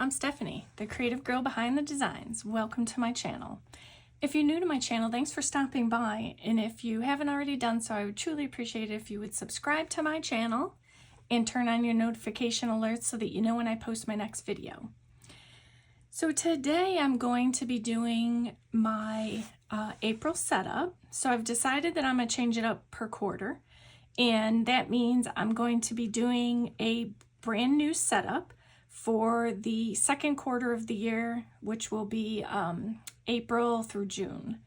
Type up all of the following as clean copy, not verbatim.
I'm Stephanie, the creative girl behind the designs. Welcome to my channel. If you're new to my channel, thanks for stopping by, and if you haven't already done so, I would truly appreciate it if you would subscribe to my channel and turn on your notification alerts so that you know when I post my next video. So today I'm going to be doing my April setup. So I've decided that I'm going to change it up per quarter, and that means I'm going to be doing a brand new setup for the second quarter of the year, which will be April through June.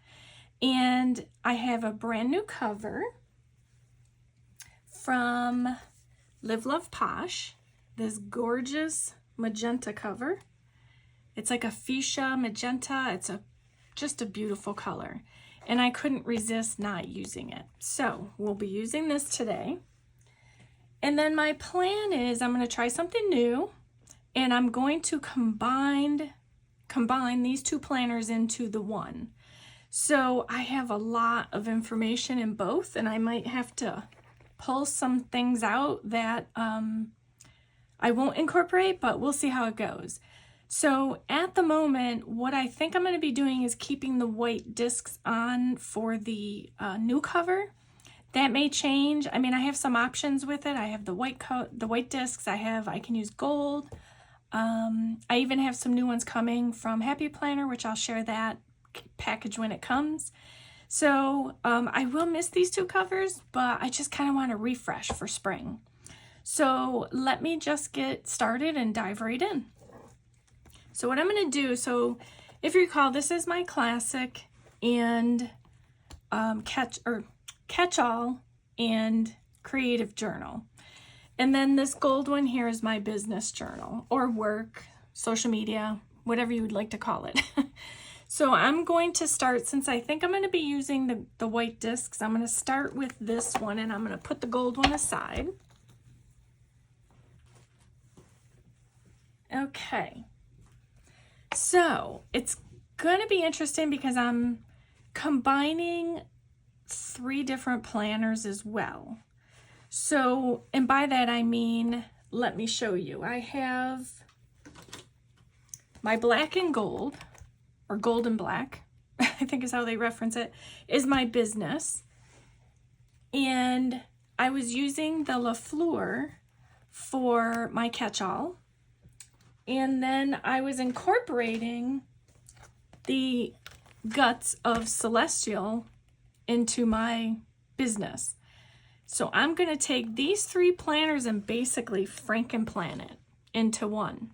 And I have a brand new cover from Live Love Posh, this gorgeous magenta cover. It's like a fuchsia magenta. It's just a beautiful color, and I couldn't resist not using it. So we'll be using this today. And then my plan is I'm going to try something new, and I'm going to combine these two planners into the one. So I have a lot of information in both, and I might have to pull some things out that I won't incorporate, but we'll see how it goes. So at the moment, what I think I'm going to be doing is keeping the white discs on for the new cover. That may change. I mean, I have some options with it. I have the white discs. I can use gold. I even have some new ones coming from Frankenplanner, which I'll share that package when it comes. So I will miss these two covers, but I just kind of want to refresh for spring. So let me just get started and dive right in. So what I'm going to do, so if you recall, this is my classic and catch-all and creative journal. And then this gold one here is my business journal or work, social media, whatever you would like to call it. So I'm going to start, since I think I'm going to be using the white discs, I'm going to start with this one, and I'm going to put the gold one aside. Okay. So it's going to be interesting because I'm combining 3 different planners as well. So, and by that I mean, let me show you. I have my black and gold, or gold and black, I think is how they reference it, is my business. And I was using the LaFleur for my catch-all. And then I was incorporating the guts of Celestial into my business. So I'm going to take these 3 planners and basically Frankenplan it into one.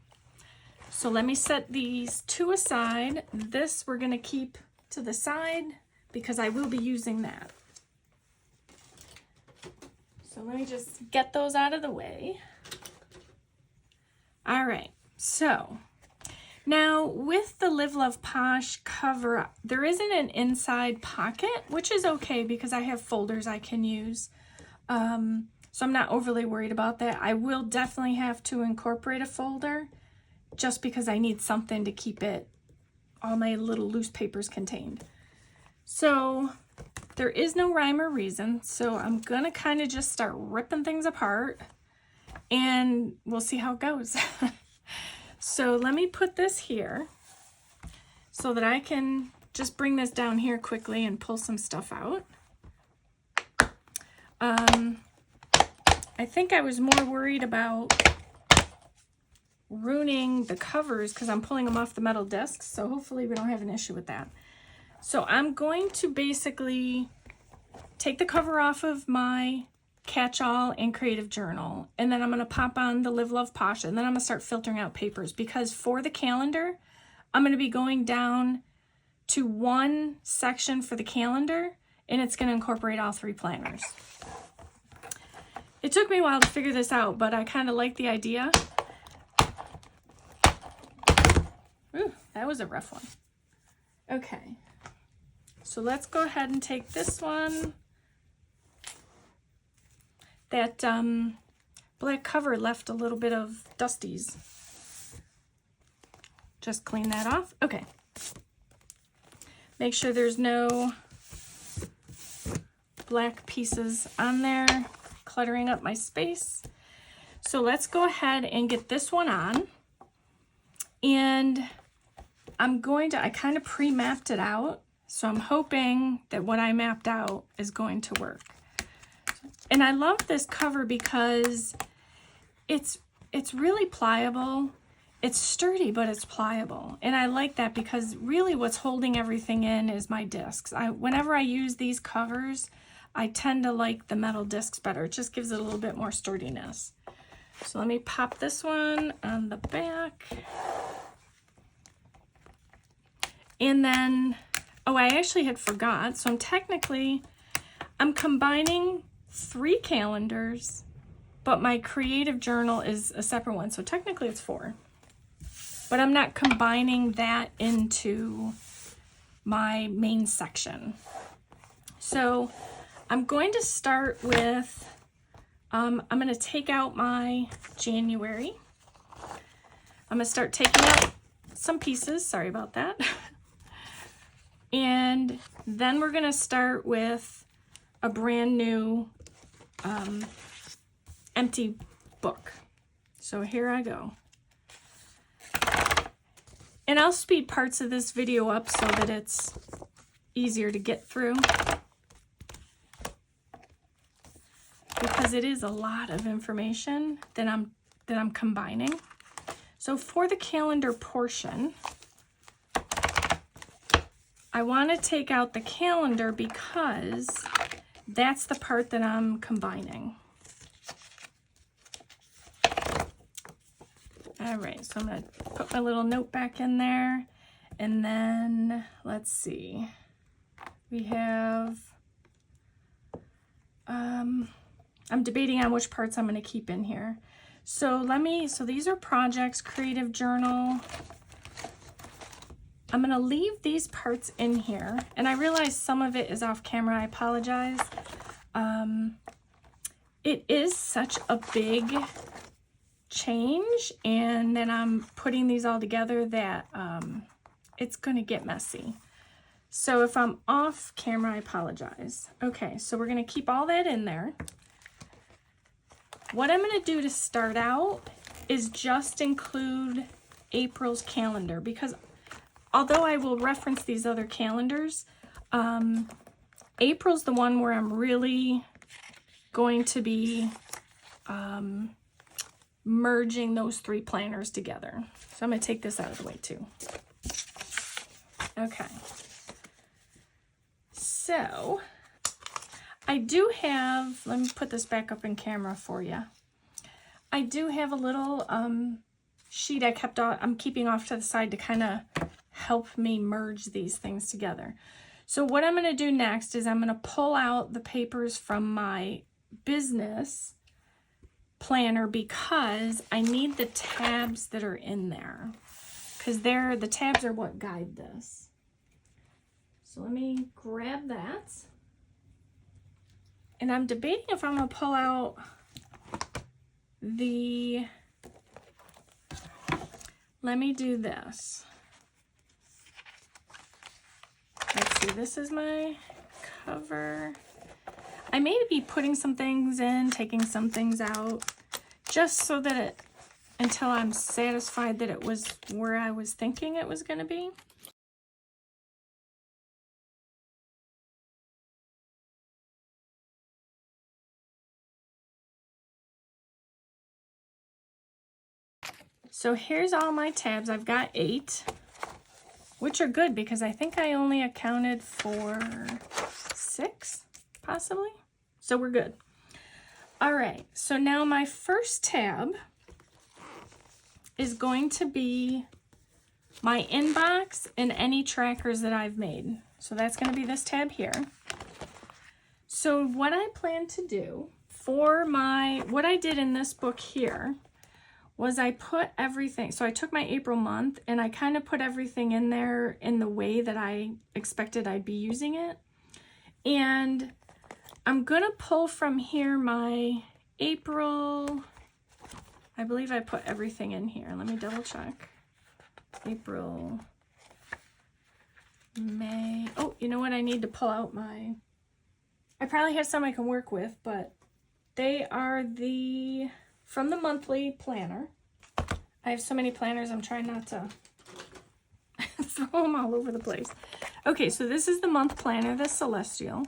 So let me set these 2 aside. This we're going to keep to the side because I will be using that. So let me just get those out of the way. All right. So now with the Live Love Posh cover, there isn't an inside pocket, which is okay because I have folders I can use. So I'm not overly worried about that. I will definitely have to incorporate a folder just because I need something to keep all my little loose papers contained. So there is no rhyme or reason. So I'm going to kind of just start ripping things apart, and we'll see how it goes. So let me put this here so that I can just bring this down here quickly and pull some stuff out. I think I was more worried about ruining the covers because I'm pulling them off the metal discs, so hopefully we don't have an issue with that. So I'm going to basically take the cover off of my catch-all and creative journal, and then I'm going to pop on the Live Love Posh, and then I'm going to start filtering out papers because for the calendar, I'm going to be going down to one section for the calendar, and it's going to incorporate all 3 planners. It took me a while to figure this out, but I kind of like the idea. Ooh, that was a rough one. Okay, so let's go ahead and take this one. That black cover left a little bit of dusties. Just clean that off. Okay. Make sure there's no black pieces on there cluttering up my space. So let's go ahead and get this one on. And I kind of pre-mapped it out. So I'm hoping that what I mapped out is going to work. And I love this cover because it's really pliable. It's sturdy, but it's pliable. And I like that because really what's holding everything in is my discs. Whenever I use these covers, I tend to like the metal discs better. It just gives it a little bit more sturdiness. So let me pop this one on the back. And then, oh, I actually had forgot. So I'm combining 3 calendars, but my creative journal is a separate one. So technically it's 4, but I'm not combining that into my main section. So I'm going to start with, I'm going to take out my January. I'm going to start taking out some pieces. Sorry about that. And then we're going to start with a brand new empty book. So here I go. And I'll speed parts of this video up so that it's easier to get through, because it is a lot of information that I'm combining. So for the calendar portion, I want to take out the calendar because that's the part that I'm combining. All right, so I'm going to put my little note back in there. And then, let's see. We have, I'm debating on which parts I'm going to keep in here. So these are projects, creative journal. I'm going to leave these parts in here, and I realize some of it is off camera. I apologize. It is such a big change, and then I'm putting these all together that it's going to get messy. So if I'm off camera, I apologize. Okay, so we're going to keep all that in there. What I'm going to do to start out is just include April's calendar, because although I will reference these other calendars, April's the one where I'm really going to be merging those 3 planners together. So I'm going to take this out of the way too. Okay. So I do have, let me put this back up in camera for you. I do have a little sheet I'm keeping off to the side to kind of help me merge these things together. So what I'm going to do next is I'm going to pull out the papers from my business planner, because I need the tabs that are in there, because the tabs are what guide this. So let me grab that. And I'm debating if I'm going to pull out let me do this. Let's see, this is my cover. I may be putting some things in, taking some things out, just so that until I'm satisfied that it was where I was thinking it was going to be. So here's all my tabs. I've got 8, which are good because I think I only accounted for 6, possibly. So we're good. All right, so now my first tab is going to be my inbox and any trackers that I've made. So that's going to be this tab here. So what I plan to do for what I did in this book here was I put everything, so I took my April month and I kind of put everything in there in the way that I expected I'd be using it. And I'm gonna pull from here my April, I believe I put everything in here. Let me double check. April, May, oh, you know what, I need to pull out I probably have some I can work with, but they are from the monthly planner. I have so many planners, I'm trying not to throw them all over the place. Okay, so this is the month planner, the Celestial,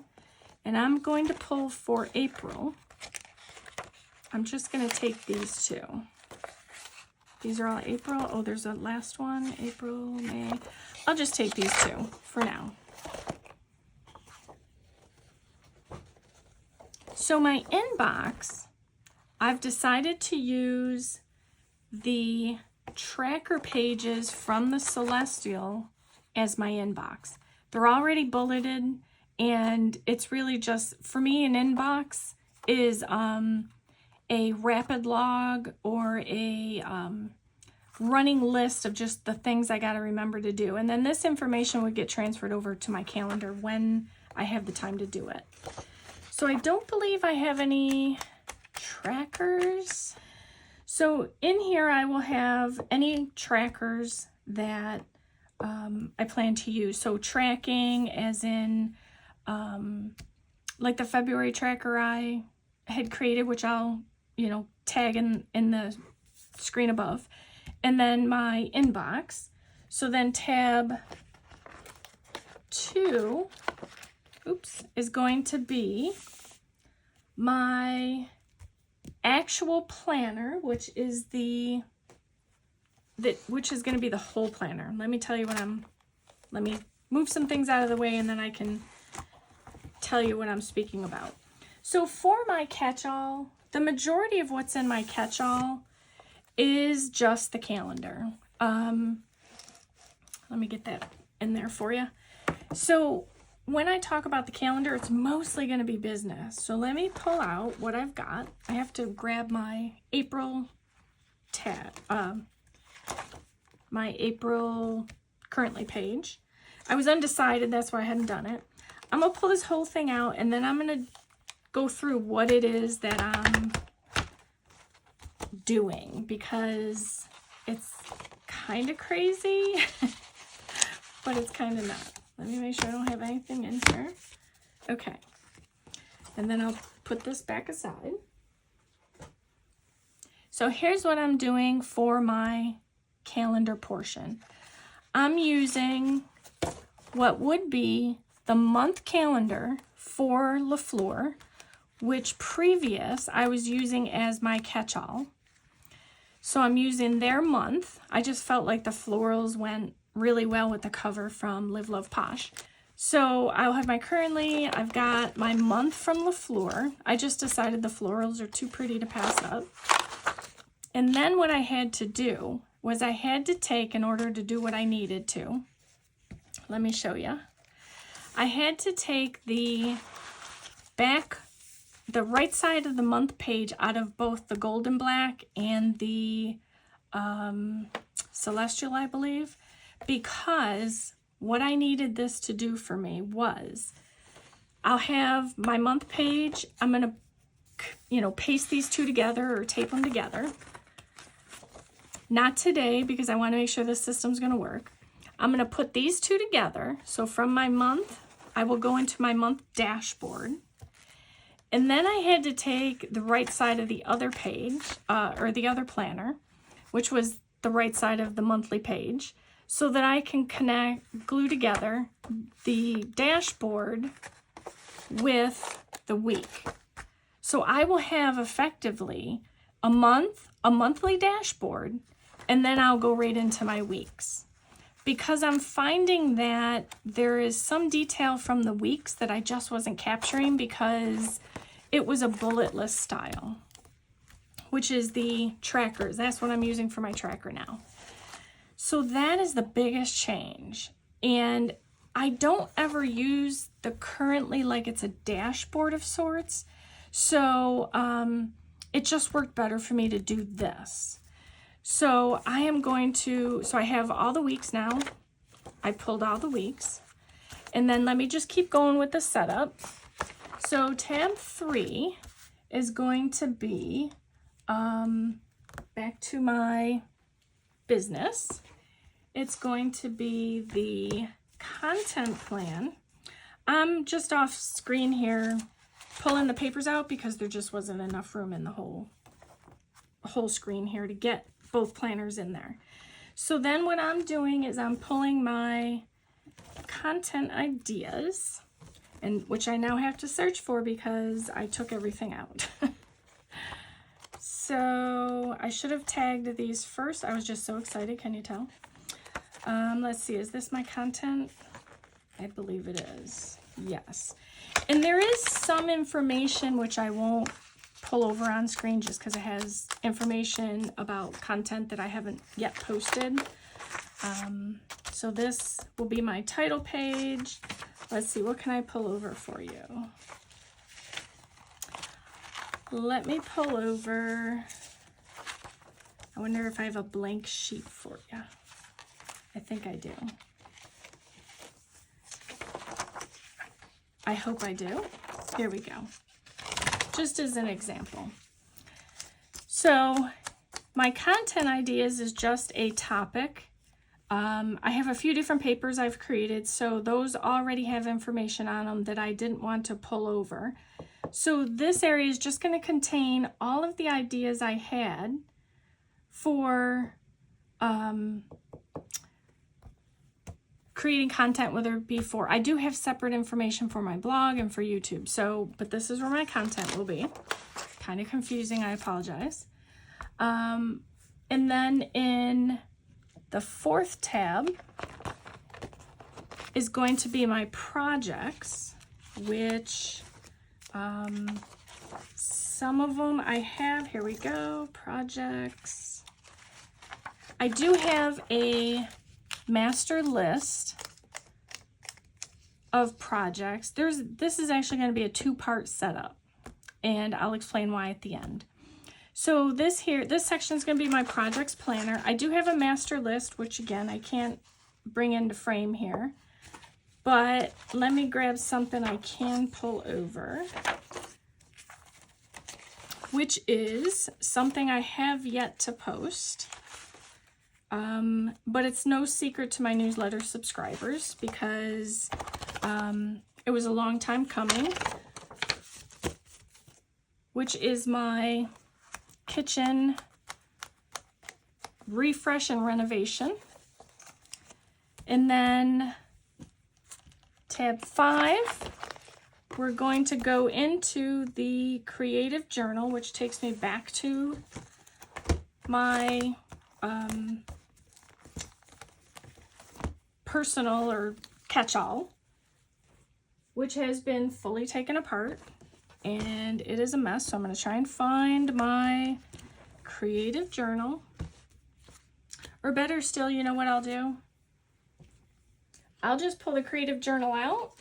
and I'm going to pull for April. I'm just going to take these two. These are all April. Oh, there's a last one, April, May. I'll just take these two for now. So my inbox, I've decided to use the tracker pages from the Celestial as my inbox. They're already bulleted, and it's really just, for me, an inbox is a rapid log or a running list of just the things I got to remember to do. And then this information would get transferred over to my calendar when I have the time to do it. So I don't believe I have any trackers. So in here I will have any trackers that I plan to use. So tracking as in like the February tracker I had created, which I'll, tag in the screen above. And then my inbox. So then tab 2, is going to be my actual planner, which is going to be the whole planner. Let me tell you let me move some things out of the way and then I can tell you what I'm speaking about. So for my catch-all, the majority of what's in my catch-all is just the calendar. Let me get that in there for you. So when I talk about the calendar, it's mostly going to be business. So let me pull out what I've got. I have to grab my April tab, my April currently page. I was undecided, that's why I hadn't done it. I'm going to pull this whole thing out, and then I'm going to go through what it is that I'm doing, because it's kind of crazy, but it's kind of not. Let me make sure I don't have anything in here. Okay. And then I'll put this back aside. So here's what I'm doing for my calendar portion. I'm using what would be the month calendar for LaFleur, which previous I was using as my catch-all. So I'm using their month. I just felt like the florals went really well with the cover from Live Love Posh. So I'll have my currently, I've got my month from LaFleur. I just decided the florals are too pretty to pass up. And then what I had to do was I had to take, in order to do what I needed to, let me show you. I had to take the right side of the month page out of both the Golden Black and the Celestial, I believe, because what I needed this to do for me was, I'll have my month page, I'm going to, paste these two together or tape them together. Not today, because I want to make sure this system's going to work. I'm going to put these two together. So from my month, I will go into my month dashboard. And then I had to take the right side of the other page, or the other planner, which was the right side of the monthly page, so that I can glue together the dashboard with the week. So I will have effectively a monthly dashboard, and then I'll go right into my weeks. Because I'm finding that there is some detail from the weeks that I just wasn't capturing because it was a bulletless style, which is the trackers. That's what I'm using for my tracker now. So that is the biggest change. And I don't ever use the currently like it's a dashboard of sorts. So it just worked better for me to do this. So I am going to, so I have all the weeks now. I pulled all the weeks. And then let me just keep going with the setup. So tab 3 is going to be back to my business. It's going to be the content plan. I'm just off screen here pulling the papers out because there just wasn't enough room in the whole screen here to get both planners in there. So then what I'm doing is I'm pulling my content ideas, and which I now have to search for because I took everything out. So I should have tagged these first. I was just so excited, can you tell? Let's see, is this my content? I believe it is. Yes. And there is some information which I won't pull over on screen just because it has information about content that I haven't yet posted. So this will be my title page. Let's see, what can I pull over for you? Let me pull over. I wonder if I have a blank sheet for you. I think I do. I hope I do. Here we go. Just as an example. So my content ideas is just a topic. I have a few different papers I've created, so those already have information on them that I didn't want to pull over. So this area is just going to contain all of the ideas I had for creating content, whether it be for, I do have separate information for my blog and for YouTube. So, but this is where my content will be. Kind of confusing, I apologize. And then in the fourth tab is going to be my projects, which some of them I have. Here we go, projects. I do have a master list of projects. This is actually going to be a two-part setup, and I'll explain why at the end. So this section is going to be my projects planner. I do have a master list, which again I can't bring into frame here, but let me grab something I can pull over, which is something I have yet to post. But it's no secret to my newsletter subscribers because it was a long time coming, which is my kitchen refresh and renovation. And then tab 5, we're going to go into the creative journal, which takes me back to my personal or catch-all, which has been fully taken apart. And it is a mess, so I'm going to try and find my creative journal. Or better still, you know what I'll do? I'll just pull the creative journal out,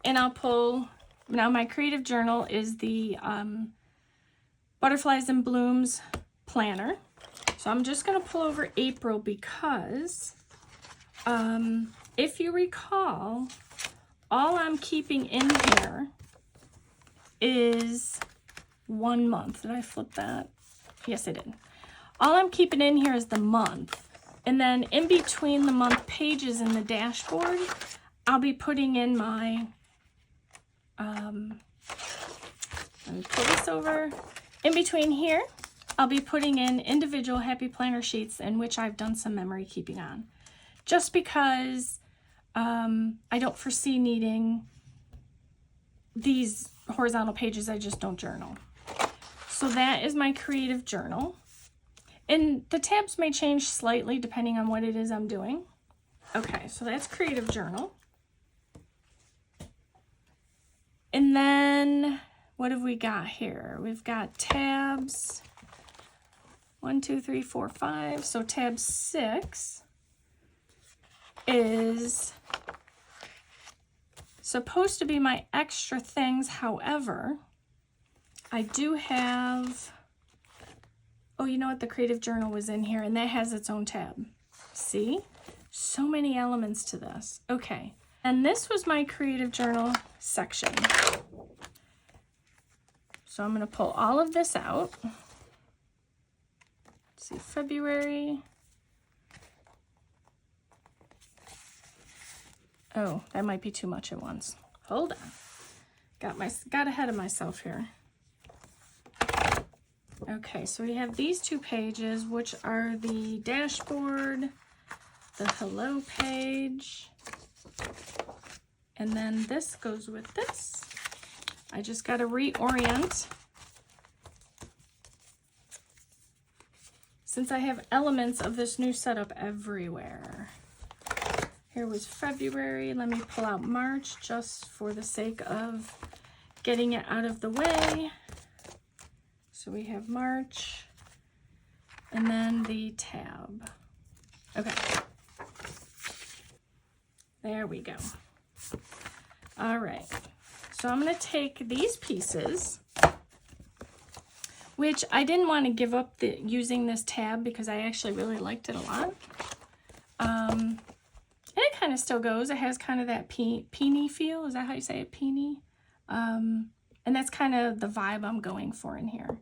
and I'll pull, now my creative journal is the Butterflies and Blooms planner. So I'm just going to pull over April because if you recall, all I'm keeping in here is 1 month. Did I flip that? Yes, I did. All I'm keeping in here is the month. And then in between the month pages in the dashboard, I'll be putting in my, let me pull this over. In between here, I'll be putting in individual Happy Planner sheets in which I've done some memory keeping on. Just because I don't foresee needing these horizontal pages, I just don't journal. So that is my creative journal. And the tabs may change slightly depending on what it is I'm doing. Okay, so that's creative journal. And then what have we got here? We've got tabs 1, 2, 3, 4, 5. So tab 6 is supposed to be my extra things. However, I do have, oh, you know what? The creative journal was in here, and that has its own tab. See? So many elements to this. Okay. And this was my creative journal section. So I'm going to pull all of this out. Let's see, February. Oh, that might be too much at once. Hold on. Got ahead of myself here. Okay, so we have these two pages, which are the dashboard, the hello page, and then this goes with this. I just got to reorient. Since I have elements of this new setup everywhere. Here was February. Let me pull out March just for the sake of getting it out of the way. So we have March, and then the tab. Okay. There we go. All right. So I'm going to take these pieces, which I didn't want to give up using this tab because I actually really liked it a lot. And it kind of still goes. It has kind of that peony feel. Is that how you say it? Peony? And that's kind of the vibe I'm going for in here.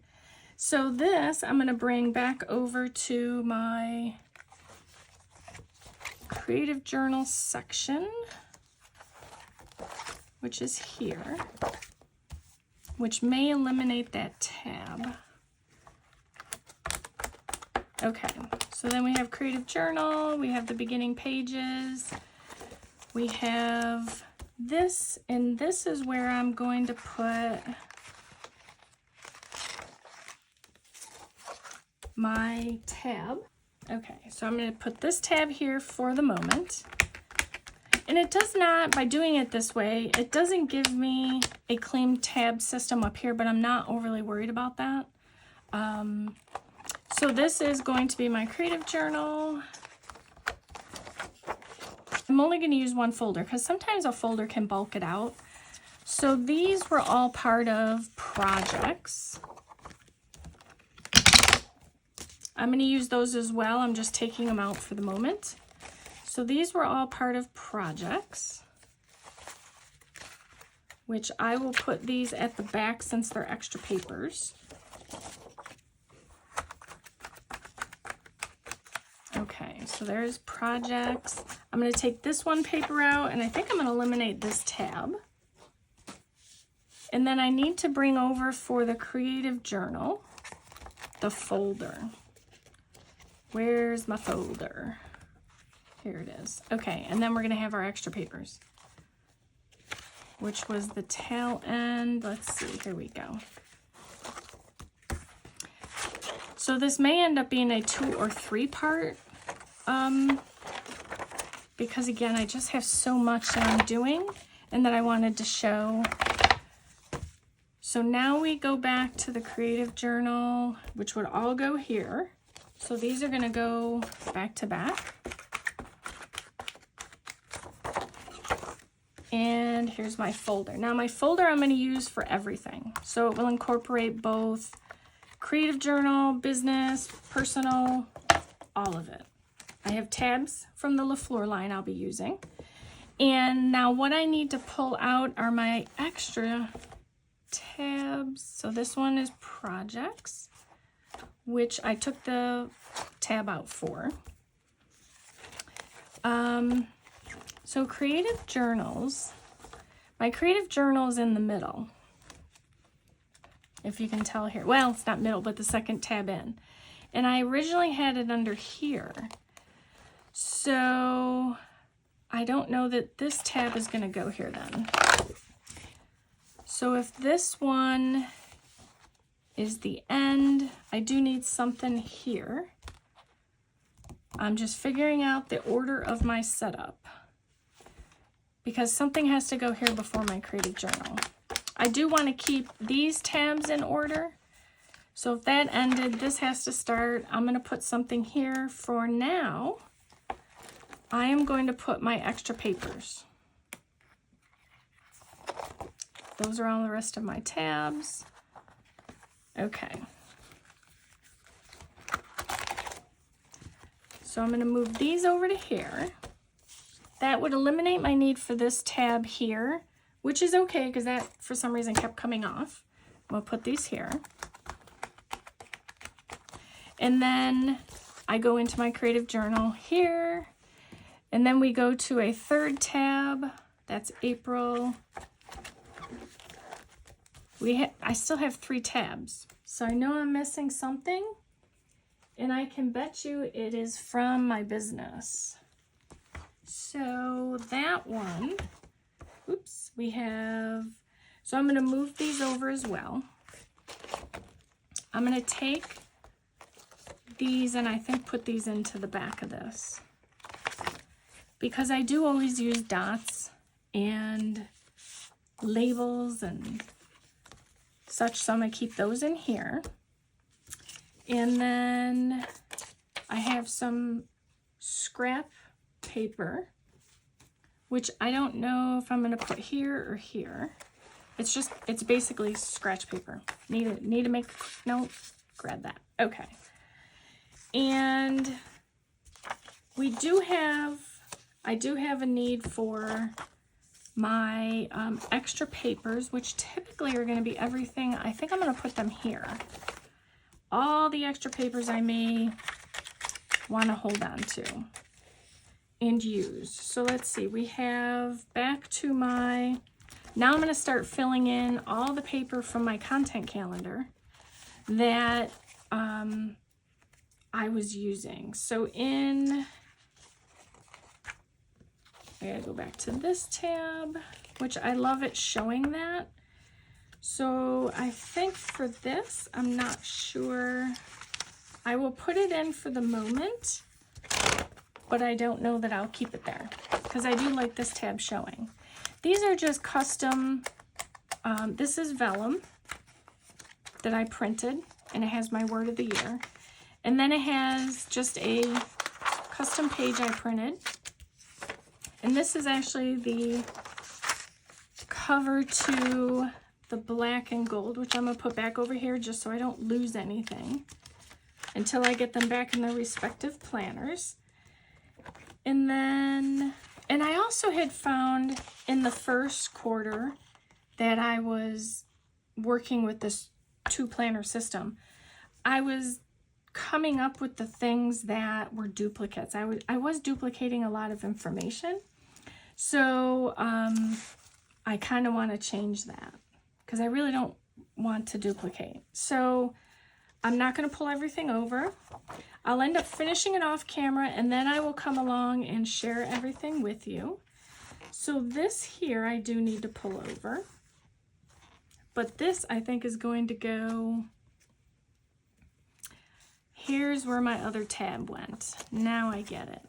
So this I'm going to bring back over to my Creative Journal section, which is here, which may eliminate that tab. Okay, so then we have Creative Journal, we have the beginning pages, we have this, and this is where I'm going to put my tab. Okay, so I'm going to put this tab here for the moment. And it does not, by doing it this way, it doesn't give me a clean tab system up here, but I'm not overly worried about that. So this is going to be my Creative Journal. I'm only going to use one folder because sometimes a folder can bulk it out. So these were all part of projects. I'm going to use those as well. I'm just taking them out for the moment. So these were all part of projects, which I will put these at the back since they're extra papers. Okay, so there's projects. I'm going to take this one paper out, and I think I'm going to eliminate this tab. And then I need to bring over for the Creative Journal the folder. Where's my folder? Here it is. Okay, and then we're going to have our extra papers, which was the tail end. Let's see, here we go. So this may end up being a 2 or 3 part, because again, I just have so much that I'm doing and that I wanted to show. So now we go back to the Creative Journal, which would all go here. So these are going to go back to back. And here's my folder. Now my folder I'm going to use for everything. So it will incorporate both Creative Journal, business, personal, all of it. I have tabs from the LaFleur line I'll be using. And now what I need to pull out are my extra tabs. So this one is projects, which I took the tab out for. So Creative Journals, my Creative Journal is in the middle, if you can tell here. Well, it's not middle, but the second tab in. And I originally had it under here. So I don't know that this tab is going to go here then. So if this one is the end, I do need something here. I'm just figuring out the order of my setup, because something has to go here before my Creative Journal. I do want to keep these tabs in order. So if that ended, this has to start. I'm going to put something here. For now, I am going to put my extra papers. Those are all the rest of my tabs. Okay. So I'm going to move these over to here. That would eliminate my need for this tab here, which is okay because that for some reason kept coming off. We'll put these here. And then I go into my Creative Journal here. And then we go to a third tab. That's April. I still have 3 tabs. So I know I'm missing something, and I can bet you it is from my business. So that one, oops, we have, so I'm going to move these over as well. I'm going to take these and I think put these into the back of this, because I do always use dots and labels and such, so I'm going to keep those in here. And then I have some scrap paper, which I don't know if I'm going to put here or here. It's basically scratch paper. Need to make note, grab that. Okay. And I do have a need for my extra papers, which typically are going to be everything. I think I'm going to put them here. All the extra papers I may want to hold on to and use. So let's see, we have back to my, now I'm going to start filling in all the paper from my content calendar that I was using. So I gotta go back to this tab, which I love it showing that. So I think for this, I'm not sure. I will put it in for the moment, but I don't know that I'll keep it there because I do like this tab showing. These are just custom, this is vellum that I printed, and it has my word of the year. And then it has just a custom page I printed. And this is actually the cover to the black and gold, which I'm going to put back over here just so I don't lose anything until I get them back in their respective planners. And I also had found in the first quarter that I was working with this 2-planner system, I was coming up with the things that were duplicates. I was duplicating a lot of information. So I kind of want to change that because I really don't want to duplicate. So I'm not going to pull everything over. I'll end up finishing it off camera, and then I will come along and share everything with you. So this here I do need to pull over, but this I think is going to go, here's where my other tab went. Now I get it.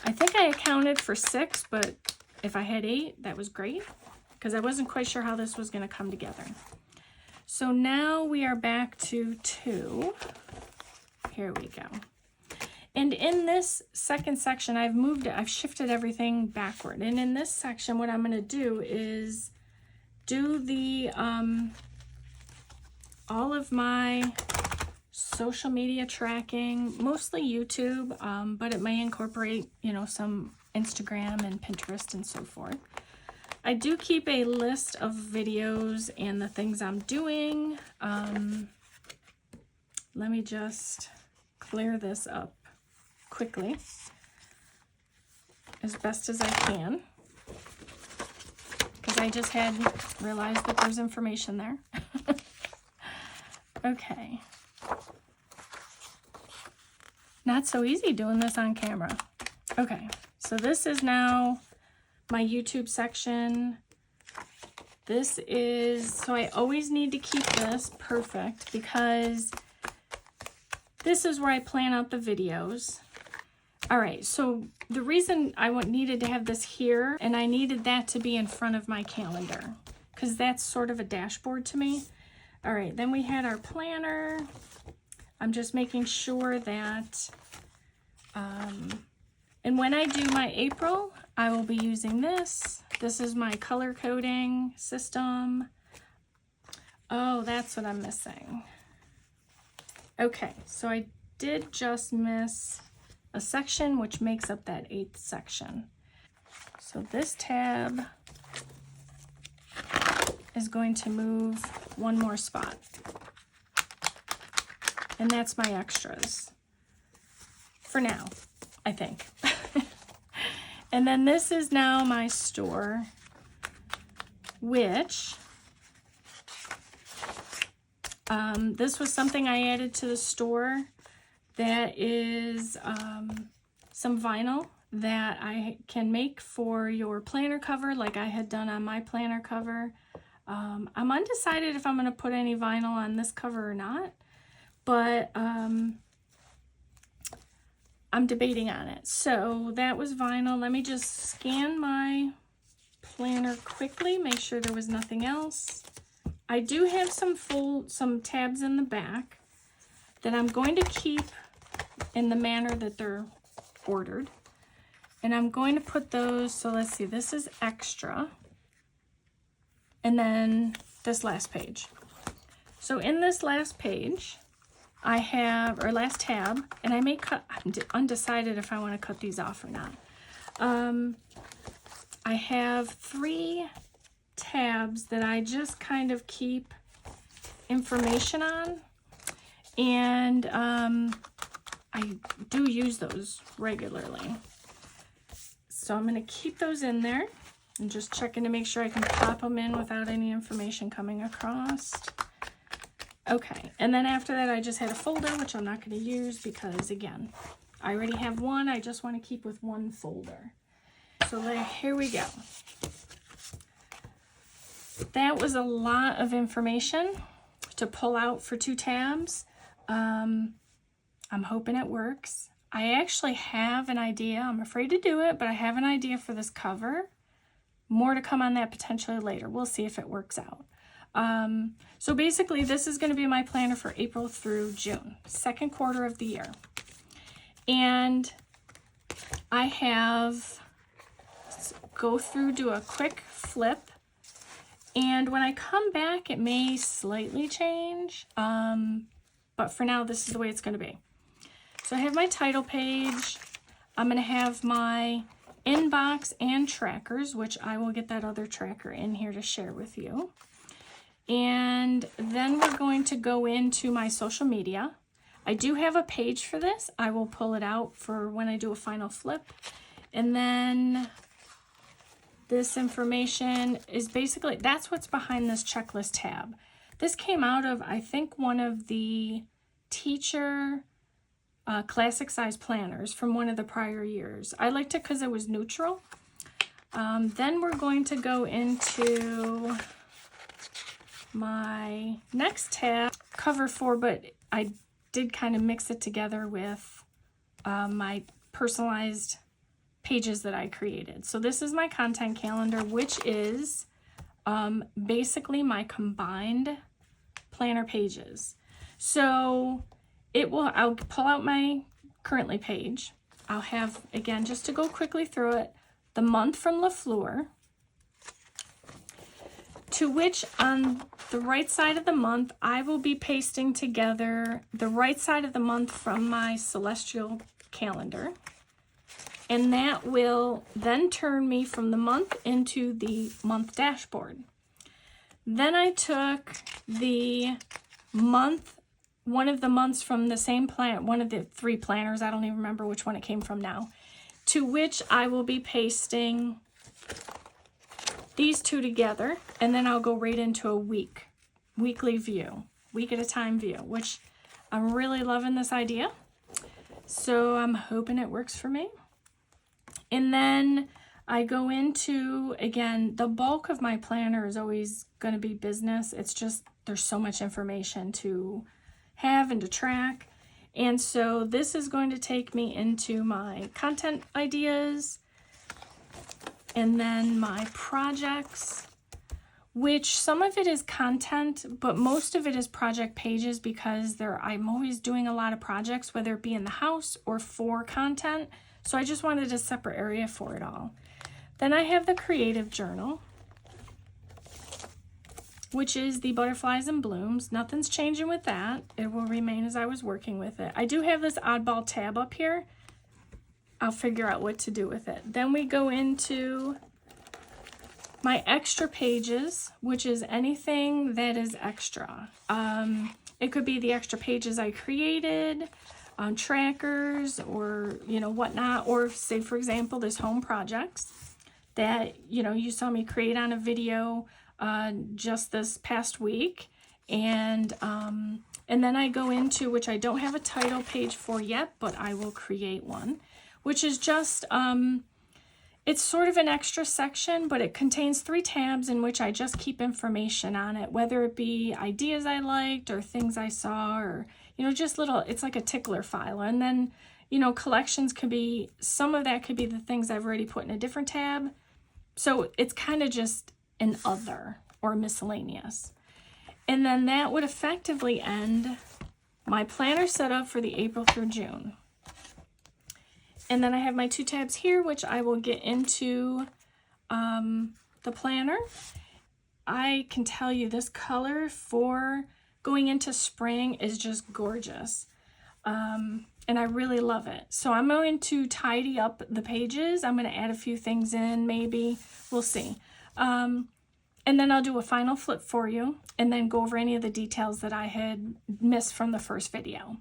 I think I accounted for 6, but if I had 8, that was great because I wasn't quite sure how this was going to come together. So now we are back to 2. Here we go. And in this second section, I've shifted everything backward. And in this section, what I'm going to do is do the all of my social media tracking, mostly YouTube, but it may incorporate, some Instagram and Pinterest and so forth. I do keep a list of videos and the things I'm doing. Let me just clear this up quickly as best as I can, because I just had realized that there's information there. Okay. Not so easy doing this on camera. Okay, so this is now my YouTube section. This is, so I always need to keep this perfect because this is where I plan out the videos. All right, so the reason I needed to have this here, and I needed that to be in front of my calendar because that's sort of a dashboard to me. All right, then we had our planner. I'm just making sure that, and when I do my April, I will be using this. This is my color coding system. Oh, that's what I'm missing. Okay, so I did just miss a section which makes up that 8th section. So this tab is going to move one more spot. And that's my extras for now, I think. And then this is now my store, which this was something I added to the store. That is some vinyl that I can make for your planner cover, like I had done on my planner cover. I'm undecided if I'm going to put any vinyl on this cover or not, but I'm debating on it. So that was vinyl. Let me just scan my planner quickly, make sure there was nothing else. I do have some tabs in the back that I'm going to keep in the manner that they're ordered. And I'm going to put those, so let's see, this is extra. And then this last page. So in this last page, I have, or last tab, and I may cut, I'm undecided if I want to cut these off or not. I have 3 tabs that I just kind of keep information on. And I do use those regularly. So I'm going to keep those in there and just checking to make sure I can pop them in without any information coming across. Okay, and then after that I just had a folder, which I'm not going to use because, again, I already have one. I just want to keep with one folder. So here we go. That was a lot of information to pull out for 2 tabs. I'm hoping it works. I actually have an idea. I'm afraid to do it, but I have an idea for this cover. More to come on that potentially later. We'll see if it works out. So basically, this is going to be my planner for April through June, second quarter of the year. And I have, let's go through, do a quick flip. And when I come back, it may slightly change. But for now, this is the way it's going to be. So I have my title page. I'm going to have my inbox and trackers, which I will get that other tracker in here to share with you. And then we're going to go into my social media. I do have a page for this. I will pull it out for when I do a final flip. And then this information is basically, that's what's behind this checklist tab. This came out of, I think, one of the teacher classic size planners from one of the prior years. I liked it because it was neutral. Then we're going to go into my next tab, cover 4, but I did kind of mix it together with my personalized pages that I created. So this is my content calendar, which is basically my combined planner pages. So I'll pull out my currently page. I'll have, again, just to go quickly through it, the month from LaFleur, to which on the right side of the month, I will be pasting together the right side of the month from my celestial calendar. And that will then turn me from the month into the month dashboard. Then I took the month, one of the months from the same plan, one of the 3 planners, I don't even remember which one it came from now, to which I will be pasting these 2 together, and then I'll go right into a weekly view, week at a time view, which I'm really loving this idea. So I'm hoping it works for me. And then I go into, again, the bulk of my planner is always going to be business. It's just, there's so much information to have and to track. And so this is going to take me into my content ideas and then my projects, which some of it is content, but most of it is project pages because I'm always doing a lot of projects, whether it be in the house or for content. So I just wanted a separate area for it all. Then I have the creative journal, which is the butterflies and blooms. Nothing's changing with that. It will remain as I was working with it. I do have this oddball tab up here. I'll figure out what to do with it. Then we go into my extra pages, which is anything that is extra. It could be the extra pages I created, trackers, or, you know, whatnot. Or say, for example, this home projects that, you know, you saw me create on a video just this past week. And then I go into, which I don't have a title page for yet, but I will create one, which is just, it's sort of an extra section, but it contains 3 tabs in which I just keep information on it, whether it be ideas I liked or things I saw, or, you know, just little, it's like a tickler file. And then, you know, collections could be, some of that could be the things I've already put in a different tab. So it's kind of just an other or miscellaneous. And then that would effectively end my planner setup for the April through June. And then I have my 2 tabs here, which I will get into the planner. I can tell you this color for going into spring is just gorgeous. And I really love it. So I'm going to tidy up the pages. I'm going to add a few things in, maybe. We'll see. And then I'll do a final flip for you and then go over any of the details that I had missed from the first video.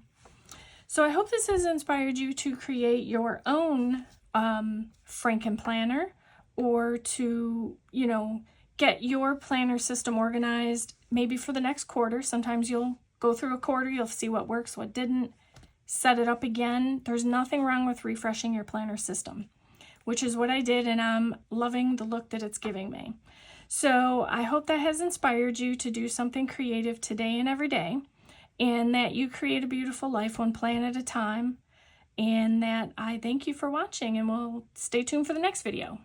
So I hope this has inspired you to create your own Frankenplanner, or to, you know, get your planner system organized maybe for the next quarter. Sometimes you'll go through a quarter, you'll see what works, what didn't, set it up again. There's nothing wrong with refreshing your planner system, which is what I did, and I'm loving the look that it's giving me. So I hope that has inspired you to do something creative today and every day, and that you create a beautiful life one plan at a time, and that I thank you for watching, and we'll stay tuned for the next video.